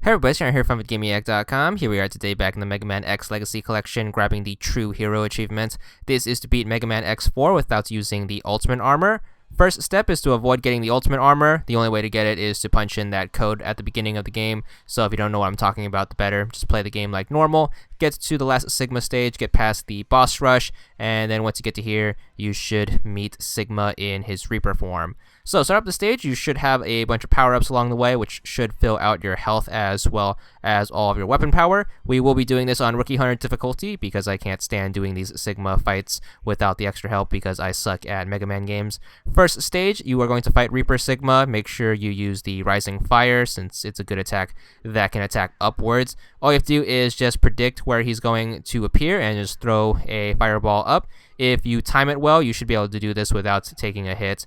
Hey everybody, Sharon here from VidGamiac.com. Here we are today back in the Mega Man X Legacy Collection, grabbing the True Hero achievement. This is to beat Mega Man X4 without using the Ultimate Armor. First step is to avoid getting the Ultimate Armor. The only way to get it is to punch in that code at the beginning of the game. So if you don't know what I'm talking about, the better. Just play the game like normal. Get to the last Sigma stage, get past the boss rush, and then once you get to here, you should meet Sigma in his Reaper form. So start up the stage, you should have a bunch of power-ups along the way, which should fill out your health as well as all of your weapon power. We will be doing this on Rookie Hunter difficulty because I can't stand doing these Sigma fights without the extra help because I suck at Mega Man games. First stage, you are going to fight Reaper Sigma. Make sure you use the Rising Fire since it's a good attack that can attack upwards. All you have to do is just predict where he's going to appear and just throw a fireball up. If you time it well, you should be able to do this without taking a hit.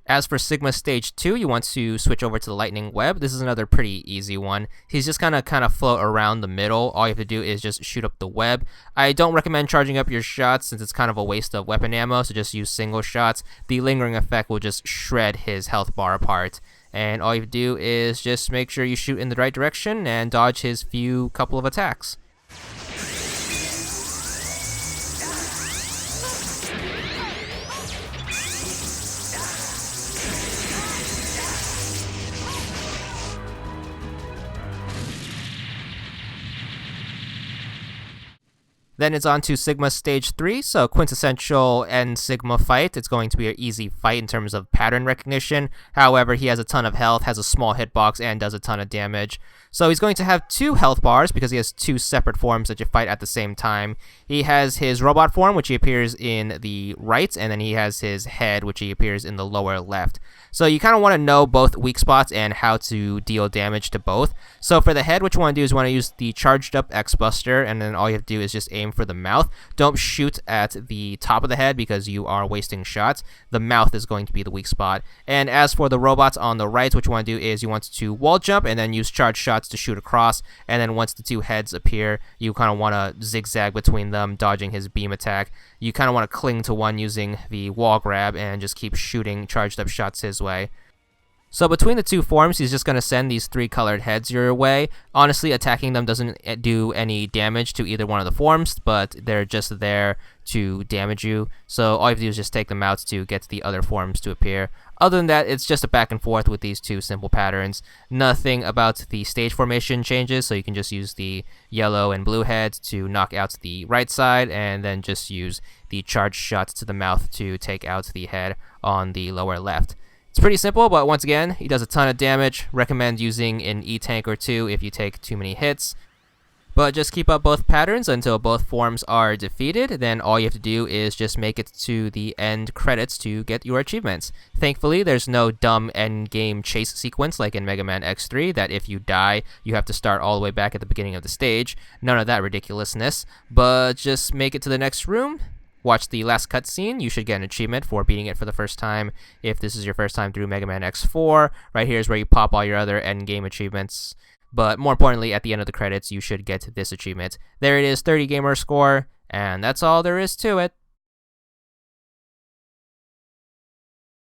As for Sigma Stage 2, you want to switch over to the Lightning Web. This is another pretty easy one. He's just gonna kind of float around the middle. All you have to do is just shoot up the web. I don't recommend charging up your shots since it's kind of a waste of weapon ammo, so just use single shots. The lingering effect will just shred his health bar apart. And all you have to do is just make sure you shoot in the right direction and dodge his couple of attacks. Then it's on to Sigma Stage 3, so quintessential end Sigma fight. It's going to be an easy fight in terms of pattern recognition. However, he has a ton of health, has a small hitbox, and does a ton of damage. So he's going to have 2 health bars because he has 2 separate forms that you fight at the same time. He has his robot form, which he appears in the right, and then he has his head, which he appears in the lower left. So you kind of want to know both weak spots and how to deal damage to both. So for the head, what you want to do is you want to use the charged up X Buster, and then all you have to do is just aim for the mouth. Don't shoot at the top of the head because you are wasting shots. The mouth is going to be the weak spot. And as for the robots on the right, what you want to do is you want to wall jump and then use charge shots to shoot across. And then once the 2 heads appear, you kind of want to zigzag between them, dodging his beam attack. You kind of want to cling to one using the wall grab and just keep shooting charged up shots his way. So between the 2 forms, he's just going to send these 3 colored heads your way. Honestly, attacking them doesn't do any damage to either one of the forms, but they're just there to damage you. So all you have to do is just take them out to get the other forms to appear. Other than that, it's just a back and forth with these 2 simple patterns. Nothing about the stage formation changes, so you can just use the yellow and blue heads to knock out the right side, and then just use the charge shots to the mouth to take out the head on the lower left. It's pretty simple, but once again, he does a ton of damage. Recommend using an E-Tank or 2 if you take too many hits. But just keep up both patterns until both forms are defeated. Then all you have to do is just make it to the end credits to get your achievements. Thankfully, there's no dumb end game chase sequence like in Mega Man X3 that if you die, you have to start all the way back at the beginning of the stage. None of that ridiculousness. But just make it to the next room. Watch the last cutscene. You should get an achievement for beating it for the first time. If this is your first time through Mega Man X4, right here is where you pop all your other endgame achievements. But more importantly, at the end of the credits, you should get this achievement. There it is, 30 gamer score, and that's all there is to it.